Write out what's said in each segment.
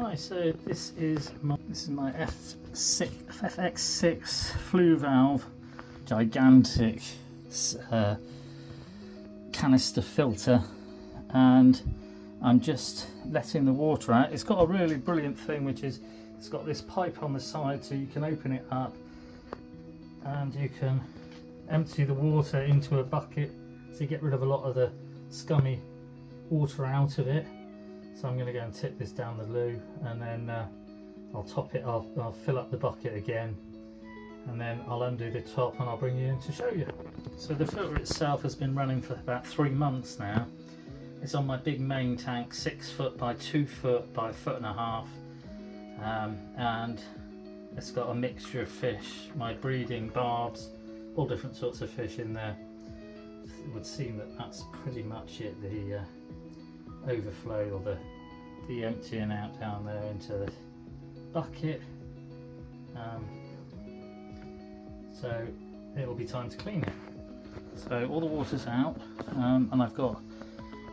Hi, so this is my FX6 flue valve, gigantic canister filter, and I'm just letting the water out. It's got a really brilliant thing, which is it's got this pipe on the side, so you can open it up and you can empty the water into a bucket, so you get rid of a lot of the scummy water out of it. So I'm going to go and tip this down the loo, and then I'll top it off. I'll fill up the bucket again, and then I'll undo the top and I'll bring you in to show you. So the filter itself has been running for about 3 months now. It's on my big main tank, 6 foot by 2 foot by 1.5 foot, and it's got a mixture of fish, my breeding barbs, all different sorts of fish in there. It would seem that that's pretty much it, the overflow or the emptying out down there into the bucket. So it'll be time to clean it. So all the water's out, and I've got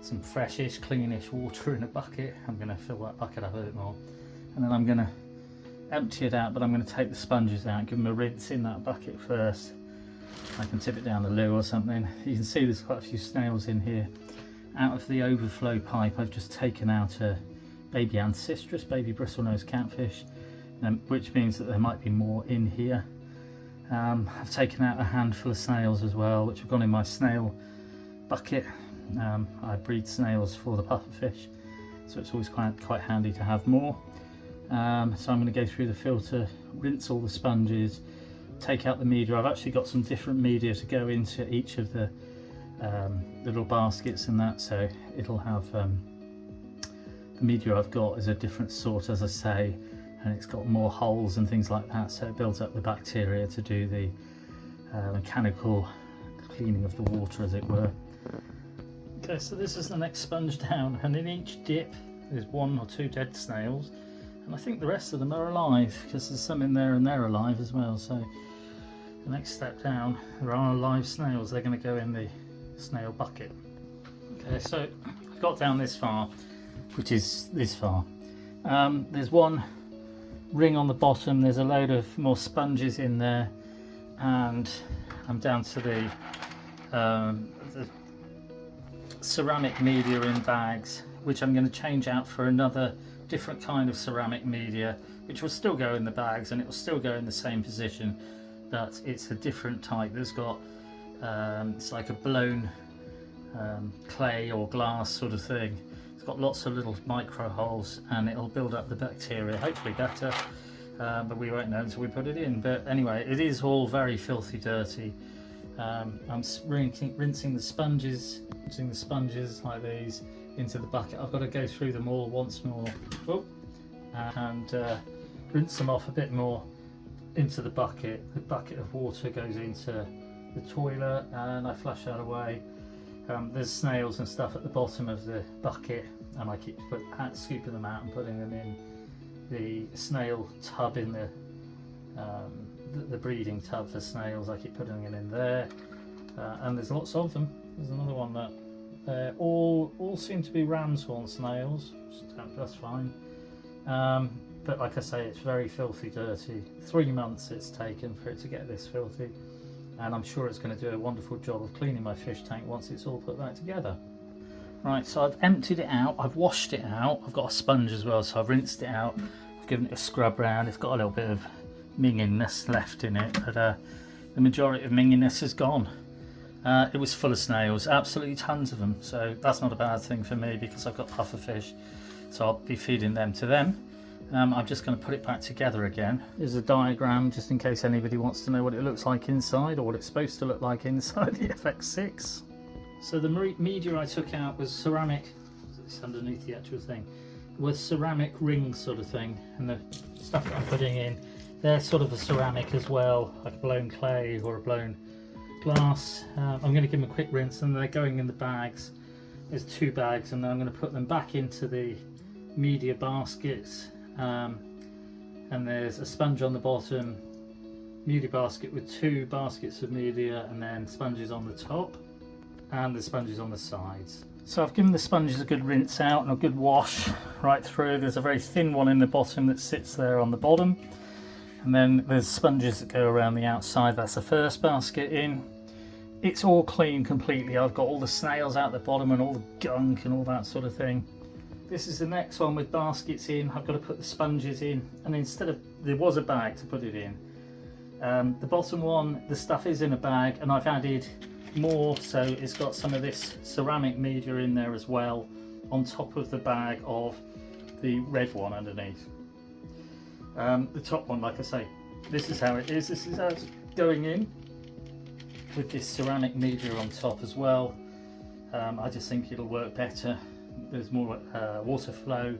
some freshish, cleanish water in a bucket. I'm going to fill that bucket up a bit more, and then I'm going to empty it out, but I'm going to take the sponges out, give them a rinse in that bucket first. I can tip it down the loo or something. You can see there's quite a few snails in here. Out of the overflow pipe, I've just taken out a baby Ancistrus, baby Bristlenose catfish, which means that there might be more in here. I've taken out a handful of snails as well, which have gone in my snail bucket. I breed snails for the pufferfish, so it's always quite handy to have more. So I'm going to go through the filter, rinse all the sponges, take out the media. I've actually got some different media to go into each of the little baskets and that, so it'll have the media I've got is a different sort, as I say, and it's got more holes and things like that, so it builds up the bacteria to do the mechanical cleaning of the water, as it were. Okay, so this is the next sponge down, and in each dip there's 1 or 2 dead snails, and I think the rest of them are alive, because there's some in there and they're alive as well. So the next step down, there are live snails. They're going to go in the snail bucket. Okay, so I've got down this far, which is this far. There's one ring on the bottom, there's a load of more sponges in there, and I'm down to the ceramic media in bags, which I'm going to change out for another different kind of ceramic media, which will still go in the bags and it will still go in the same position, but it's a different type. There's got it's like a blown clay or glass sort of thing. It's got lots of little micro holes, and it'll build up the bacteria, hopefully better, but we won't know until we put it in. But anyway, it is all very filthy dirty. I'm rinsing the sponges, using the sponges like these into the bucket. I've got to go through them all once more, and rinse them off a bit more into the bucket. The bucket of water goes into the toilet, and I flush that away. There's snails and stuff at the bottom of the bucket, and I keep scooping them out and putting them in the snail tub, in the breeding tub for snails. I keep putting them in there, and there's lots of them. There's another one that all seem to be ram's horn snails. That's fine, but like I say, it's very filthy dirty. 3 months it's taken for it to get this filthy, and I'm sure it's going to do a wonderful job of cleaning my fish tank once it's all put back together. Right, so I've emptied it out, I've washed it out, I've got a sponge as well, so I've rinsed it out, I've given it a scrub round. It's got a little bit of minginess left in it, but the majority of minginess is gone. It was full of snails, absolutely tons of them, so that's not a bad thing for me because I've got pufferfish, so I'll be feeding them to them. I'm just going to put it back together again. Here's a diagram just in case anybody wants to know what it looks like inside, or what it's supposed to look like inside the FX6. So the media I took out was ceramic, it's underneath the actual thing, was ceramic rings sort of thing, and the stuff that I'm putting in, they're sort of a ceramic as well, like a blown clay or a blown glass. I'm going to give them a quick rinse, and they're going in the bags. There's 2 bags, and then I'm going to put them back into the media baskets. And there's a sponge on the bottom, media basket with 2 baskets of media, and then sponges on the top, and the sponges on the sides. So I've given the sponges a good rinse out and a good wash right through. There's a very thin one in the bottom that sits there on the bottom, and then there's sponges that go around the outside. That's the first basket in. It's all clean completely. I've got all the snails out the bottom and all the gunk and all that sort of thing. This is the next one with baskets in. I've got to put the sponges in, and instead of, there was a bag to put it in. The bottom one, the stuff is in a bag, and I've added more, so it's got some of this ceramic media in there as well, on top of the bag of the red one underneath. The top one, like I say, this is how it is. This is how it's going in, with this ceramic media on top as well. I just think it'll work better. There's more water flow,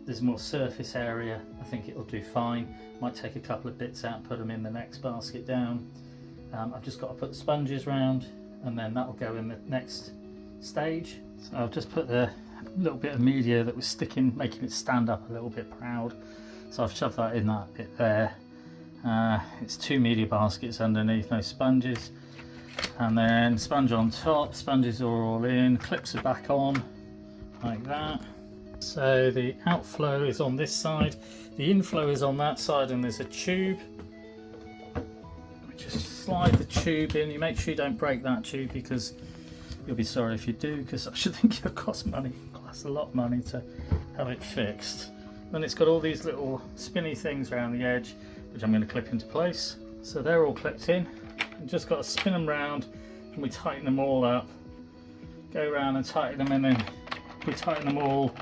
there's more surface area. I think it'll do fine. Might take a couple of bits out, put them in the next basket down. I've just got to put the sponges round, and then that'll go in the next stage. So I've just put the little bit of media that was sticking, making it stand up a little bit proud. So I've shoved that in that bit there. It's 2 media baskets underneath, no sponges. And then sponge on top, sponges are all in, clips are back on, like that. So the outflow is on this side, the inflow is on that side, and there's a tube. Just slide the tube in. You make sure you don't break that tube, because you'll be sorry if you do, because I should think it'll cost money. It costs a lot of money to have it fixed. Then it's got all these little spinny things around the edge, which I'm going to clip into place. So they're all clipped in. You've just got to spin them round, and we tighten them all up. Go around and tighten them, and then we tighten them all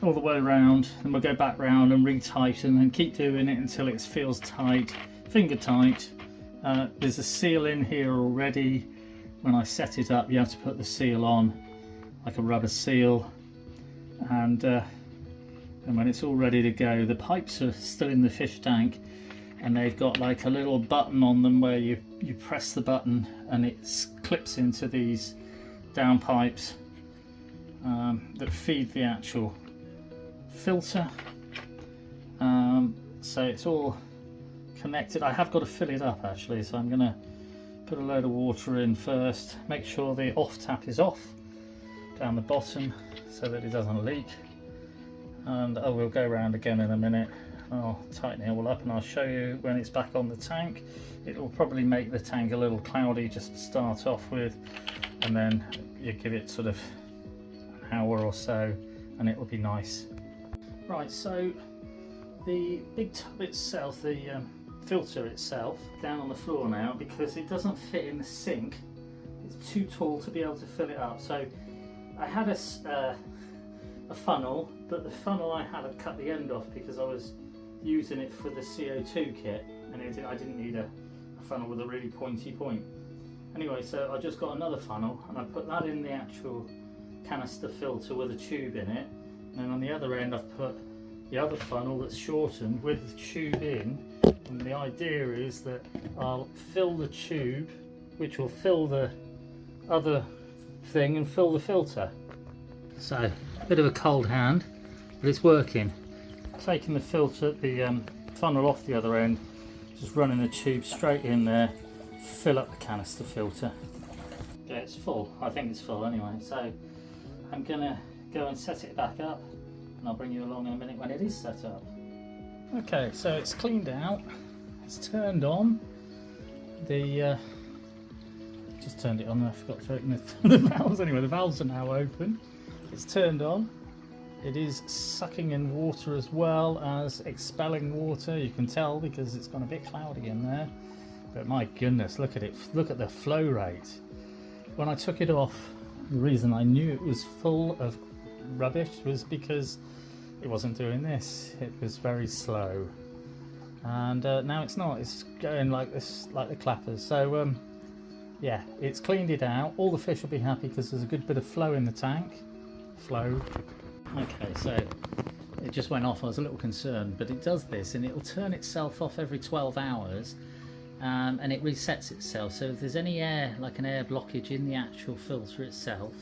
the way around, and we'll go back round and re-tighten, and keep doing it until it feels tight, finger tight. There's a seal in here already. When I set it up, you have to put the seal on, like a rubber seal, and when it's all ready to go, the pipes are still in the fish tank, and they've got like a little button on them where you press the button and it clips into these down pipes that feed the actual filter. So it's all connected. I have got to fill it up actually, so I'm going to put a load of water in first, make sure the off tap is off down the bottom so that it doesn't leak, and I will go around again in a minute. I'll tighten it all up and I'll show you when it's back on the tank. It will probably make the tank a little cloudy just to start off with, and then you give it sort of an hour or so and it will be nice. Right, so the big tub itself, the filter itself, down on the floor now because it doesn't fit in the sink. It's too tall to be able to fill it up. So I had a funnel, but the funnel I had cut the end off because I was using it for the CO2 kit, and I didn't need a funnel with a really pointy point. Anyway, so I just got another funnel and I put that in the actual canister filter with a tube in it, and then on the other end I've put the other funnel that's shortened with the tube in, and the idea is that I'll fill the tube, which will fill the other thing and fill the filter. So a bit of a cold hand, but it's working. Taking the filter, the funnel off the other end, just running the tube straight in there, fill up the canister filter. Yeah, it's full. I think it's full anyway. So I'm gonna go and set it back up, and I'll bring you along in a minute when it is set up. Okay, so it's cleaned out, it's turned on. Just turned it on, I forgot to open the valves. Anyway, the valves are now open. It's turned on. It is sucking in water as well as expelling water. You can tell because it's gone a bit cloudy in there. But my goodness, look at it. Look at the flow rate. When I took it off, the reason I knew it was full of rubbish was because it wasn't doing this. It was very slow. And now it's not. It's going like this, like the clappers. So yeah, it's cleaned it out. All the fish will be happy because there's a good bit of flow in the tank. Flow. Okay, so it just went off. I was a little concerned, but it does this and it will turn itself off every 12 hours and it resets itself. So if there's any air, like an air blockage in the actual filter itself,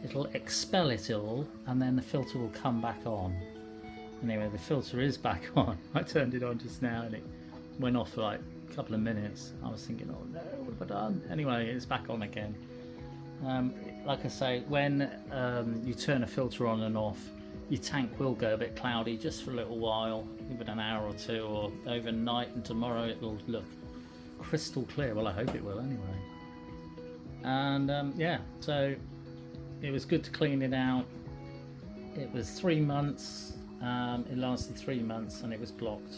it'll expel it all and then the filter will come back on. Anyway, the filter is back on. I turned it on just now and it went off for like a couple of minutes. I was thinking, oh no, what have I done? Anyway, it's back on again. Like I say, when you turn a filter on and off, your tank will go a bit cloudy just for a little while, even an hour or two, or overnight, and tomorrow it will look crystal clear. Well, I hope it will anyway. And yeah, so it was good to clean it out. It was 3 months. It lasted 3 months, and it was blocked.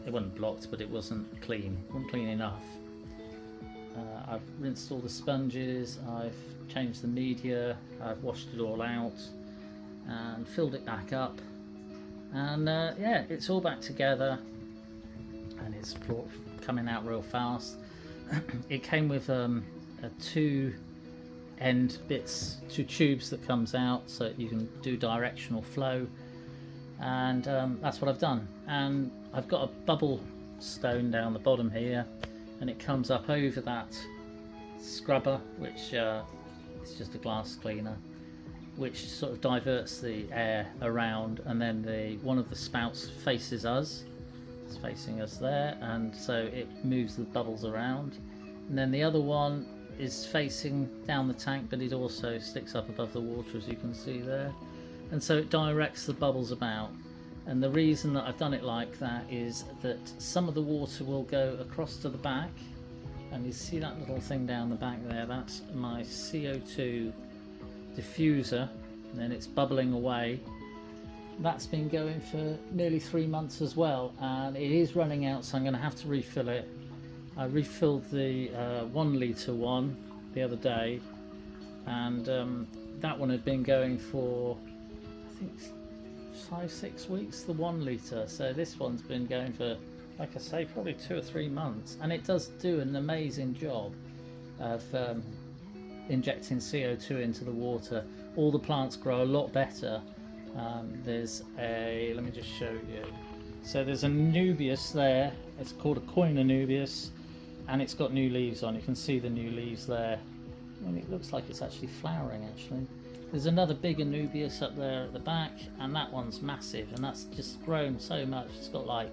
It wasn't blocked, but it wasn't clean. It wasn't clean enough. I've rinsed all the sponges. I've changed the media. I've washed it all out and filled it back up. And yeah, it's all back together, and it's coming out real fast. It came with two tubes that comes out, so you can do directional flow, and that's what I've done. And I've got a bubble stone down the bottom here, and it comes up over that scrubber, which is just a glass cleaner, which sort of diverts the air around, and then one of the spouts faces us. It's facing us there, and so it moves the bubbles around. And then the other one is facing down the tank, but it also sticks up above the water, as you can see there, and so it directs the bubbles about. And the reason that I've done it like that is that some of the water will go across to the back, and you see that little thing down the back there, that's my CO2 diffuser, and then it's bubbling away. That's been going for nearly 3 months as well, and it is running out, so I'm going to have to refill it. I refilled the 1 litre one the other day, and that one had been going for, I think, 5-6 weeks, the 1 litre. So this one's been going for, like I say, probably 2 or 3 months, and it does do an amazing job of injecting CO2 into the water. All the plants grow a lot better. Let me just show you. So there's a nubius there, it's called a coin nubius, and it's got new leaves on. You can see the new leaves there. And it looks like it's actually flowering actually. There's another bigger nubius up there at the back, and that one's massive, and that's just grown so much. It's got like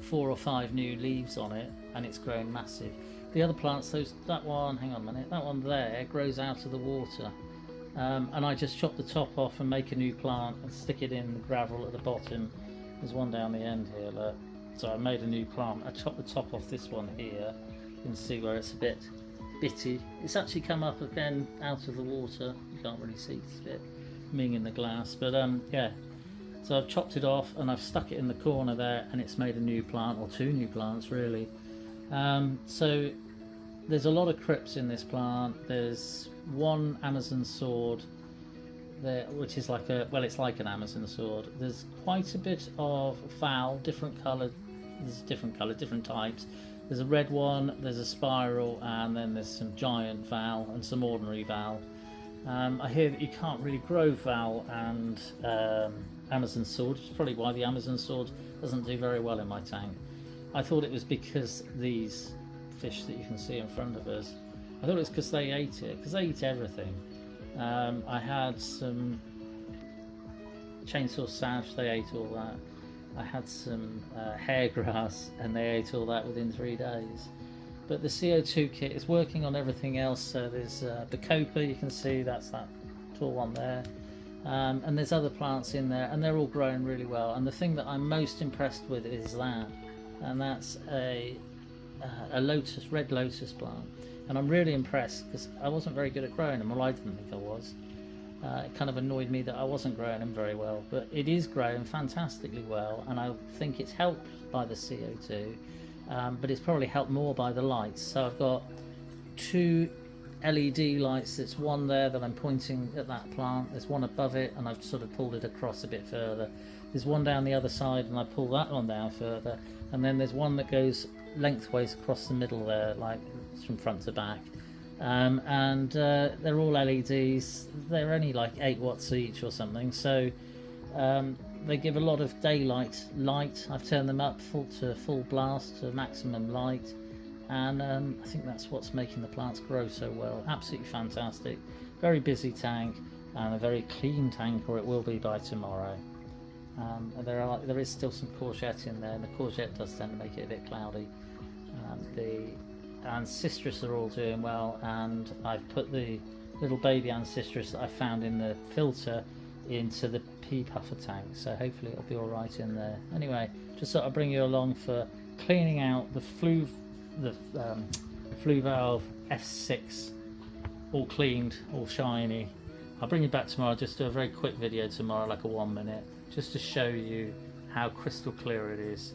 4 or 5 new leaves on it, and it's grown massive. The other plants, that one, hang on a minute, that one there grows out of the water. And I just chop the top off and make a new plant and stick it in the gravel at the bottom. There's one down the end here, look. So I made a new plant. I chopped the top off this one here. You can see where it's a bit bitty. It's actually come up again out of the water. You can't really see, it's a bit ming in the glass, but yeah. So I've chopped it off and I've stuck it in the corner there, and it's made a new plant, or 2 new plants really. So there's a lot of crypts in this plant. There's one Amazon sword there, which is like it's like an Amazon sword. There's quite a bit of val, different coloured. There's different types. There's a red one, there's a spiral, and then there's some giant val and some ordinary val. I hear that you can't really grow val and Amazon sword, which is probably why the Amazon sword doesn't do very well in my tank. I thought it was because these fish that you can see in front of us, I thought it was because they ate it, because they eat everything. I had some chainsaw sash, they ate all that. I had some hair grass, and they ate all that within 3 days. But the CO2 kit is working on everything else. So there's the copa, you can see, that's that tall one there. And there's other plants in there, and they're all growing really well. And the thing that I'm most impressed with is that, and that's a red lotus plant. And I'm really impressed because I wasn't very good at growing them. Well, I didn't think I was. It kind of annoyed me that I wasn't growing them very well, but it is growing fantastically well, and I think it's helped by the CO2, but it's probably helped more by the lights. So I've got 2 LED lights. There's one there that I'm pointing at that plant, there's one above it, and I've sort of pulled it across a bit further. There's one down the other side, and I pull that one down further, and then there's one that goes lengthways across the middle there, like from front to back. And they're all LEDs. They're only like 8 watts each or something, so they give a lot of daylight light. I've turned them up to full blast, to maximum light, and I think that's what's making the plants grow so well. Absolutely fantastic. Very busy tank, and a very clean tank, or it will be by tomorrow. There is still some courgette in there, and the courgette does tend to make it a bit cloudy. The Ancistrus are all doing well, and I've put the little baby Ancistrus that I found in the filter into the pea puffer tank, so hopefully it'll be all right in there. Anyway, just thought I'd bring you along for cleaning out the flue valve F6, all cleaned, all shiny. I'll bring you back tomorrow, just do a very quick video tomorrow, like a 1 minute, just to show you how crystal clear it is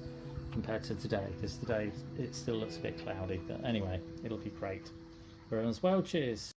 compared to today, because today it still looks a bit cloudy, but anyway, it'll be great. Everyone's well, cheers.